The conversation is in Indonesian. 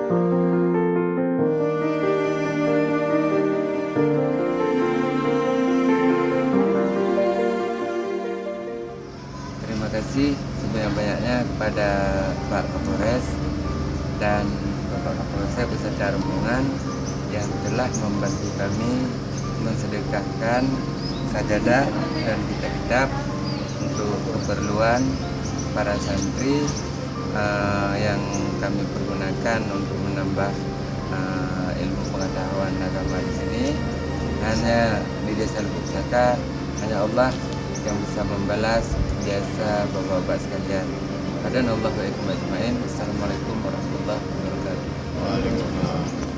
Terima kasih sebanyak-banyaknya kepada Pak Kapolres dan Bapak Kapolsek beserta rombongan yang telah membantu kami mensedekahkan sajadah dan kitab-kitab untuk keperluan para santri yang kami pergunakan untuk menambah ilmu pengetahuan agama di sini. Hanya di Desa Lubuk Saka, hanya Allah yang bisa membalas biasa bapak-bapak sekalian. Assalamualaikum warahmatullahi wabarakatuh. Waalaikumsalam.